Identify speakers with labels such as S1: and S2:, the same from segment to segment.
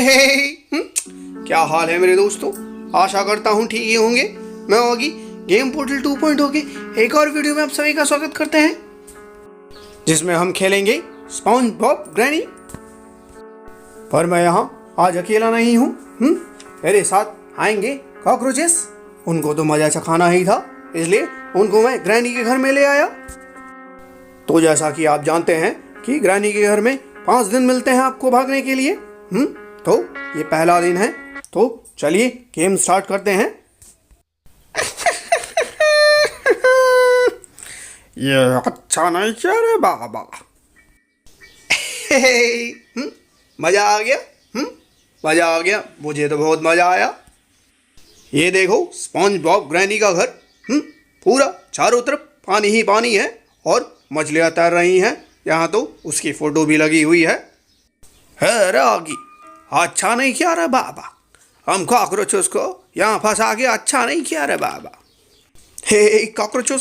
S1: क्या हाल है मेरे दोस्तों। आशा करता हूँ ठीक ही होंगे। मैं होगी गेम पोर्टल 2.0 के एक और वीडियो में आप सभी का स्वागत करते हैं, जिसमें हम खेलेंगे स्पॉन्ज बॉब ग्रैनी। पर मैं यहाँ आज अकेला नहीं हूँ। मेरे साथ आएंगे कॉकरोचेस। उनको तो मजा चखाना ही था, इसलिए उनको मैं ग्रैनी के घर में ले आया। तो जैसा कि आप जानते हैं कि ग्रैनी के घर में 5 दिन मिलते हैं आपको भागने के लिए। तो ये पहला दिन है, तो चलिए गेम स्टार्ट करते हैं। ये अच्छा नहीं किया रे बाबा। मजा आ गया। मजा आ गया, मुझे तो बहुत मजा आया। ये देखो स्पॉन्ज बॉब ग्रैनी का घर। पूरा चारों तरफ पानी ही पानी है और मछलियां तैर रही हैं। यहाँ तो उसकी फोटो भी लगी हुई है। अरे आगी, अच्छा नहीं किया रे बाबा। हम कॉकरोचों को यहाँ फंसा के अच्छा नहीं किया रे बाबा। हे कॉकरोचों,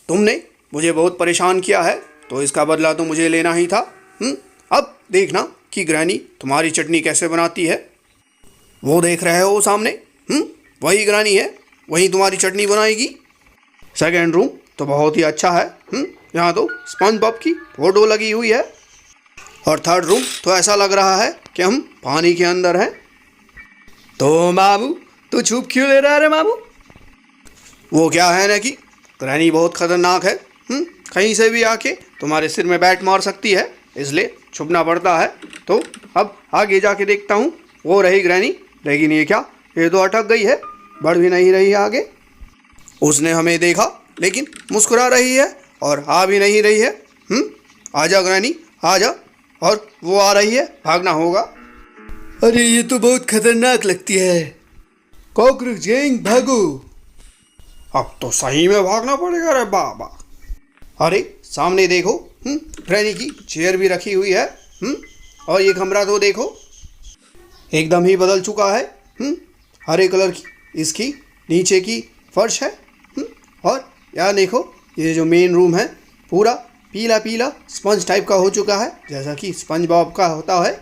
S1: तुमने मुझे बहुत परेशान किया है, तो इसका बदला तो मुझे लेना ही था। अब देखना कि ग्रैनी तुम्हारी चटनी कैसे बनाती है। वो देख रहे हो सामने, वही ग्रैनी है, वही तुम्हारी चटनी बनाएगी। सेकेंड रूम तो बहुत ही अच्छा है। यहाँ तो स्पंज बॉब की फोटो लगी हुई है। और थर्ड रूम तो ऐसा लग रहा है कि हम पानी के अंदर हैं। तो मामू, तू छुप क्यों ले रहा है मामू? वो क्या है ना कि ग्रैनी बहुत खतरनाक है। कहीं से भी आके तुम्हारे सिर में बैट मार सकती है, इसलिए छुपना पड़ता है। तो अब आगे जाके देखता हूँ। वो रही ग्रैनी, लेकिन ये क्या, ये तो अटक गई है, बढ़ भी नहीं रही है आगे। उसने हमें देखा लेकिन मुस्कुरा रही है और आ भी नहीं रही है। आजा ग्रैनी, आजा। और वो आ रही है, भागना होगा। अरे ये तो बहुत खतरनाक लगती है। कॉकरोच गैंग भागो। अब तो सही में भागना पड़ेगा रे बाबा। अरे सामने देखो, ग्रैनी की चेयर भी रखी हुई है। और ये कमरा तो देखो, एकदम ही बदल चुका है। हरे कलर की इसकी नीचे की फर्श है। और यहाँ देखो, ये जो मेन रूम है पूरा पीला पीला स्पंज टाइप का हो चुका है, जैसा कि स्पंज बॉब का होता है।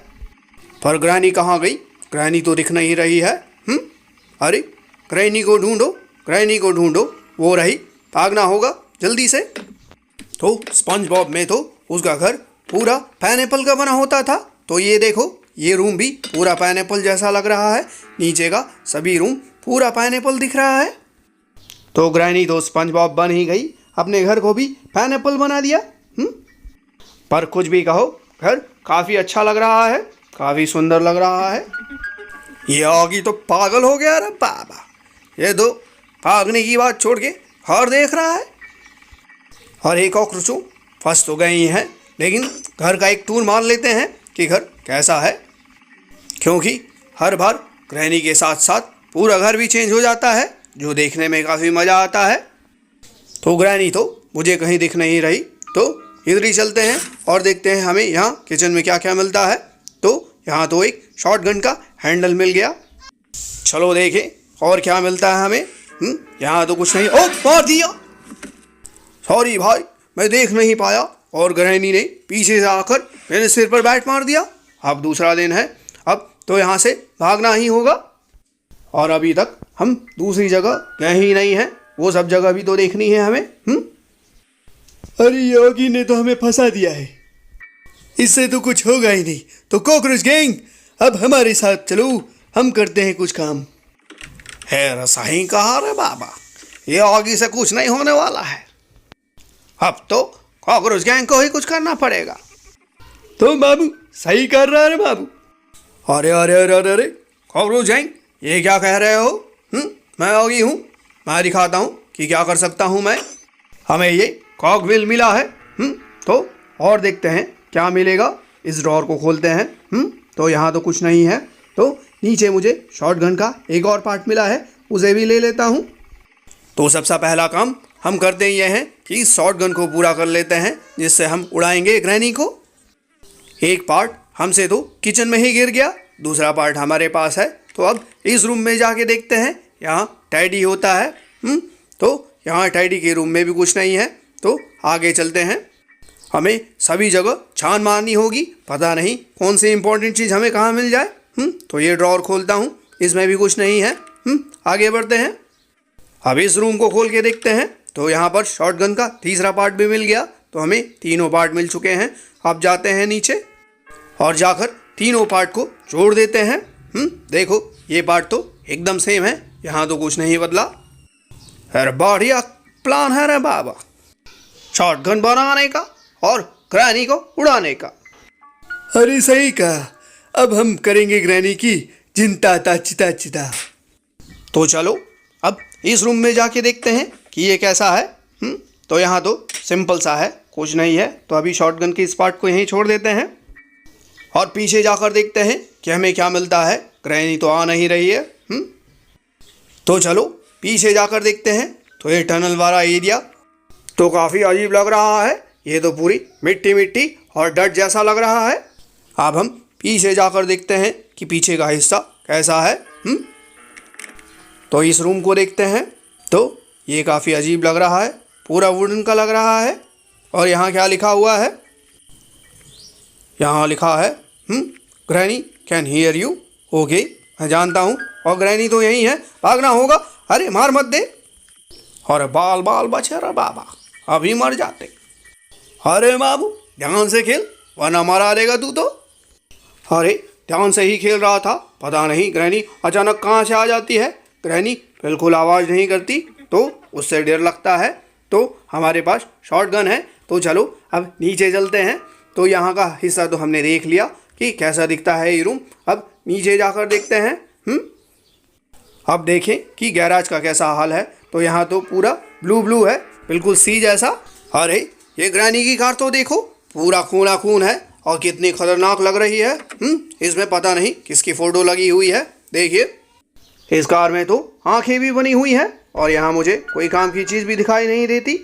S1: पर ग्रैनी कहाँ गई? ग्रैनी तो दिख नहीं रही है। अरे ग्रैनी को ढूंढो, ग्रैनी को ढूंढो। वो रही, भागना होगा जल्दी से। तो स्पंज बॉब में तो उसका घर पूरा पाइनएप्पल का बना होता था। तो ये देखो, ये रूम भी पूरा पाइनएप्पल जैसा लग रहा है। नीचे का सभी रूम पूरा पाइनएप्पल दिख रहा है। तो ग्रैनी तो स्पंज बॉब बन ही गई, अपने घर को भी पाइनएप्पल बना दिया। पर कुछ भी कहो, घर काफ़ी अच्छा लग रहा है, काफ़ी सुंदर लग रहा है। ये आगी तो पागल हो गया रे बाबा। ये तो भागने की बात छोड़ के और देख रहा है। और एक कॉकरोचों फंस तो गई हैं, लेकिन घर का एक टूर मार लेते हैं कि घर कैसा है। क्योंकि हर बार ग्रैनी के साथ साथ पूरा घर भी चेंज हो जाता है, जो देखने में काफ़ी मज़ा आता है। तो ग्रैनी तो मुझे कहीं दिख नहीं रही, तो इधर ही चलते हैं और देखते हैं हमें यहाँ किचन में क्या क्या मिलता है। तो यहाँ तो एक शॉटगन का हैंडल मिल गया। चलो देखें और क्या मिलता है हमें। यहाँ तो कुछ नहीं। ओ, मार दिया। सॉरी भाई, मैं देख नहीं पाया और ग्रैनी ने पीछे से आकर मेरे सिर पर बैट मार दिया। अब दूसरा दिन है, अब तो यहाँ से भागना ही होगा। और अभी तक हम दूसरी जगह गए ही नहीं हैं, वो सब जगह भी तो देखनी है हमें। अरे योगी ने तो हमें फंसा दिया है, इससे तो कुछ होगा ही नहीं। तो कॉकरोच गैंग, अब हमारे साथ चलो, हम करते हैं कुछ काम। है सही कहा रे बाबा, ये आगे से कुछ नहीं होने वाला है। अब तो कॉकरोच गैंग को ही कुछ करना पड़ेगा। तो बाबू सही कर रहा है बाबू। अरे अरे अरे अरे अरे कॉकरोच गैंग, ये क्या कह रहे हो? मैं आगी हूँ, मैं दिखाता हूँ कि क्या कर सकता हूँ मैं। हमें ये कॉकविल मिला है। तो और देखते हैं क्या मिलेगा। इस ड्रॉर को खोलते हैं। तो यहाँ तो कुछ नहीं है। तो नीचे मुझे शॉटगन का एक और पार्ट मिला है, उसे भी ले लेता हूँ। तो सबसे पहला काम हम करते ही ये हैं कि शॉटगन को पूरा कर लेते हैं, जिससे हम उड़ाएंगे ग्रैनी को। एक पार्ट हमसे तो किचन में ही गिर गया, दूसरा पार्ट हमारे पास है। तो अब इस रूम में जाके देखते हैं, यहाँ टैडी होता है। तो यहाँ टैडी के रूम में भी कुछ नहीं है। तो आगे चलते हैं। हमें सभी जगह छान मारनी होगी, पता नहीं कौन सी इंपॉर्टेंट चीज़ हमें कहाँ मिल जाए। तो ये ड्रॉर खोलता हूँ, इसमें भी कुछ नहीं है। आगे बढ़ते हैं। अब इस रूम को खोल के देखते हैं तो यहाँ पर शॉटगन का तीसरा पार्ट भी मिल गया। तो हमें तीनों पार्ट मिल चुके हैं। अब जाते हैं नीचे और जाकर तीनों पार्ट को जोड़ देते हैं। देखो ये पार्ट तो एकदम सेम है, यहाँ तो कुछ नहीं बदला। अरे बढ़िया प्लान है रे बाबा, शॉटगन बनाने का और ग्रैनी को उड़ाने का।
S2: अरे सही कहा, अब हम करेंगे ग्रैनी की चिंता ता चिता चिता।
S1: तो चलो अब इस रूम में जाके देखते हैं कि ये कैसा है। तो यहाँ तो सिंपल सा है, कुछ नहीं है। तो अभी शॉटगन के इस पार्ट को यहीं छोड़ देते हैं और पीछे जाकर देखते हैं कि हमें क्या मिलता है। ग्रैनी तो आ नहीं रही है। तो चलो पीछे जाकर देखते हैं। तो ये टनल वाला एरिया तो काफ़ी अजीब लग रहा है। ये तो पूरी मिट्टी मिट्टी और डट जैसा लग रहा है। अब हम पीछे जाकर देखते हैं कि पीछे का हिस्सा कैसा है। तो इस रूम को देखते हैं तो ये काफ़ी अजीब लग रहा है, पूरा वुडन का लग रहा है। और यहाँ क्या लिखा हुआ है? यहाँ लिखा है granny can hear you. Okay, मैं जानता हूँ। और ग्रैनी तो यही है, भागना होगा। अरे मार मत दे। अरे बाल बाल बचे रे बाबा, अभी मर जाते। अरे बाबू ध्यान से खेल वरना मरा देगा तू तो। अरे ध्यान से ही खेल रहा था, पता नहीं ग्रैनी अचानक कहाँ से आ जाती है। ग्रैनी बिल्कुल आवाज़ नहीं करती तो उससे डर लगता है। तो हमारे पास शॉटगन है। तो चलो अब नीचे चलते हैं। तो यहाँ का हिस्सा तो हमने देख लिया कि कैसा दिखता है ये रूम। अब नीचे जाकर देखते हैं। अब देखें कि गैराज का कैसा हाल है। तो यहाँ तो पूरा ब्लू ब्लू है, बिल्कुल सी जैसा। अरे ये ग्रैनी की कार तो देखो, पूरा खूना खून है और कितनी खतरनाक लग रही है। इसमें पता नहीं किसकी फ़ोटो लगी हुई है। देखिए इस कार में तो आंखें भी बनी हुई हैं और यहाँ मुझे कोई काम की चीज़ भी दिखाई नहीं देती।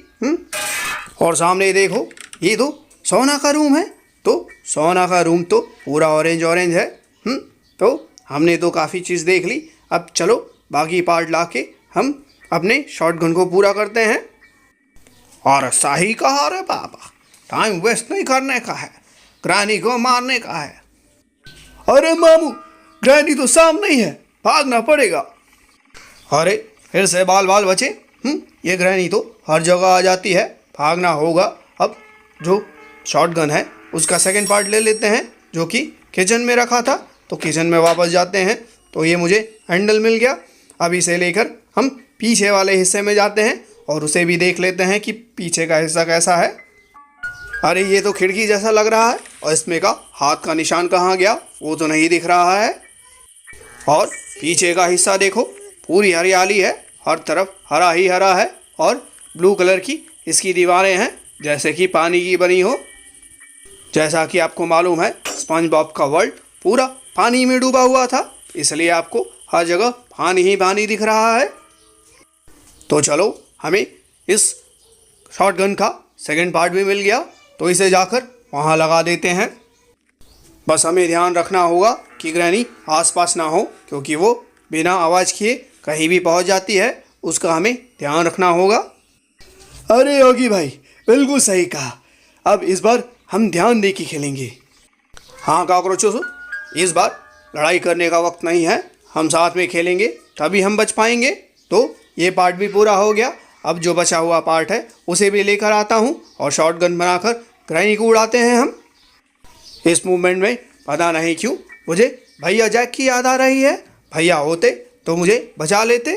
S1: और सामने देखो ये तो सोना का रूम है। तो सोना का रूम तो पूरा ऑरेंज ऑरेंज है। तो हमने तो काफ़ी चीज़ देख ली। अब चलो बाकी पार्ट लाके हम अपने शॉटगन को पूरा करते हैं। और सही कहा रे बाबा, टाइम वेस्ट नहीं करने का है, ग्रैनी को मारने का है।
S2: अरे मामू ग्रैनी तो सामने ही है, भागना पड़ेगा।
S1: अरे फिर से बाल बाल बचे। ये ग्रैनी तो हर जगह आ जाती है, भागना होगा। अब जो शॉटगन है उसका सेकंड पार्ट ले लेते हैं जो कि किचन में रखा था। तो किचन में वापस जाते हैं। तो ये मुझे हैंडल मिल गया। अब इसे लेकर हम पीछे वाले हिस्से में जाते हैं और उसे भी देख लेते हैं कि पीछे का हिस्सा कैसा है। अरे ये तो खिड़की जैसा लग रहा है और इसमें का हाथ का निशान कहाँ गया वो तो नहीं दिख रहा है। और पीछे का हिस्सा देखो, पूरी हरियाली है, हर तरफ हरा ही हरा है और ब्लू कलर की इसकी दीवारें हैं जैसे कि पानी की बनी हो। जैसा कि आपको मालूम है स्पंज बॉब का वर्ल्ड पूरा पानी में डूबा हुआ था, इसलिए आपको हर जगह पानी ही पानी दिख रहा है। तो चलो हमें इस शॉटगन का सेकंड पार्ट भी मिल गया। तो इसे जाकर वहाँ लगा देते हैं। बस हमें ध्यान रखना होगा कि ग्रैनी आसपास ना हो, क्योंकि वो बिना आवाज़ किए कहीं भी पहुँच जाती है। उसका हमें ध्यान रखना होगा।
S2: अरे योगी भाई बिल्कुल सही कहा, अब इस बार हम ध्यान दे के खेलेंगे।
S1: हाँ कॉकरोचों, इस बार लड़ाई करने का वक्त नहीं है, हम साथ में खेलेंगे तभी हम बच पाएंगे। तो ये पार्ट भी पूरा हो गया। अब जो बचा हुआ पार्ट है उसे भी लेकर आता हूँ और शॉटगन बनाकर ग्रैनी को उड़ाते हैं हम। इस मूवमेंट में पता नहीं क्यों मुझे भैया जैक की याद आ रही है। भैया होते तो मुझे बचा लेते।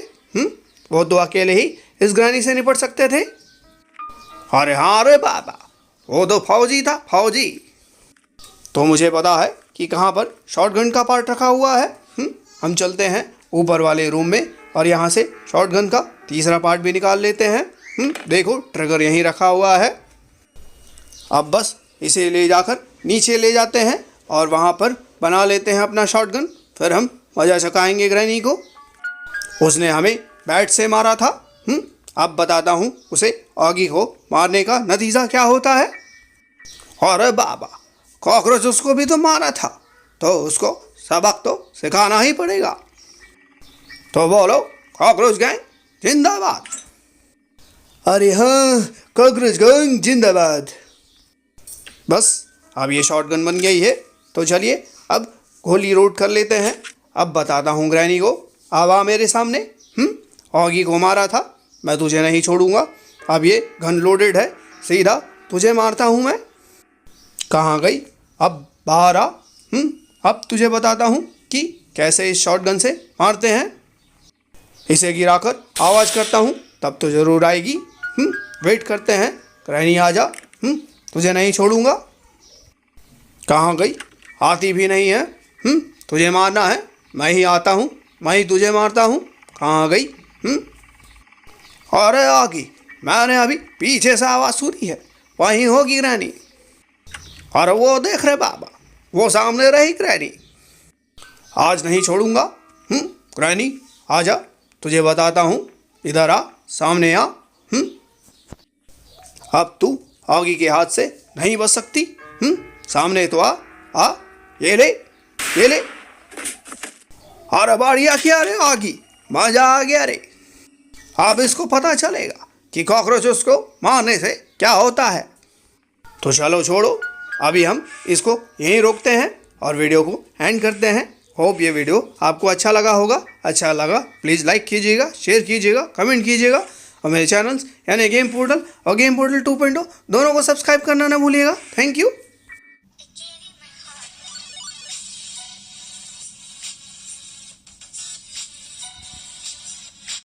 S1: वो तो अकेले ही इस ग्रैनी से निपट सकते थे। अरे हाँ रे बाबा, वो तो फौजी था, फौजी। तो मुझे पता है कि कहाँ पर शॉटगन का पार्ट रखा हुआ है। हम चलते हैं ऊपर वाले रूम में और यहाँ से शॉटगन का तीसरा पार्ट भी निकाल लेते हैं। देखो ट्रिगर यहीं रखा हुआ है। अब बस इसे ले जाकर नीचे ले जाते हैं और वहाँ पर बना लेते हैं अपना शॉटगन। फिर हम मजा चकाएंगे ग्रैनी को। उसने हमें बैट से मारा था। अब बताता हूँ उसे ऑगी को मारने का नतीजा क्या होता है। अरे बाबा, कॉकरोच उसको भी तो मारा था, तो उसको सबक तो सिखाना ही पड़ेगा। तो बोलो कॉकरोच गैंग जिंदाबाद।
S2: अरे हाँ, कॉकरोच गैंग जिंदाबाद।
S1: बस अब ये शॉटगन बन गई है। तो चलिए अब गोली रोड कर लेते हैं। अब बताता हूँ ग्रैनी को, अब आ मेरे सामने। ऑगी को मारा था, मैं तुझे नहीं छोड़ूंगा। अब ये गन लोडेड है, सीधा तुझे मारता हूँ मैं। कहाँ गई? अब बाहर आ। अब तुझे बताता हूँ कि कैसे इस शॉटगन से मारते हैं। इसे गिराकर आवाज़ करता हूँ, तब तो ज़रूर आएगी। वेट करते हैं। ग्रैनी आ जा, तुझे नहीं छोड़ूंगा। कहाँ गई? आती भी नहीं है। तुझे मारना है, मैं ही आता हूँ, मैं ही तुझे मारता हूँ। कहाँ गई? अरे आगी, मैंने अभी पीछे से आवाज़ सुनी है, वहीं होगी ग्रैनी। अरे वो देख रहे बाबा, वो सामने रही ग्रैनी। आज नहीं छोड़ूंगा। ग्रैनी आ जा, तुझे बताता हूँ। इधर आ, सामने आ। अब तू आगी के हाथ से नहीं बच सकती। सामने तो आ। ये ले, ये ले। अरे बढ़िया किया रे आगी, मजा आ गया रे। अब इसको पता चलेगा कि कॉकरोचेस को मारने से क्या होता है। तो चलो छोड़ो, अभी हम इसको यहीं रोकते हैं और वीडियो को एंड करते हैं। होप ये वीडियो आपको अच्छा लगा होगा। अच्छा लगा प्लीज़ लाइक कीजिएगा, शेयर कीजिएगा, कमेंट कीजिएगा और मेरे चैनल्स यानी गेम पोर्टल और गेम पोर्टल 2.0 दोनों को सब्सक्राइब करना ना भूलिएगा। Thank you.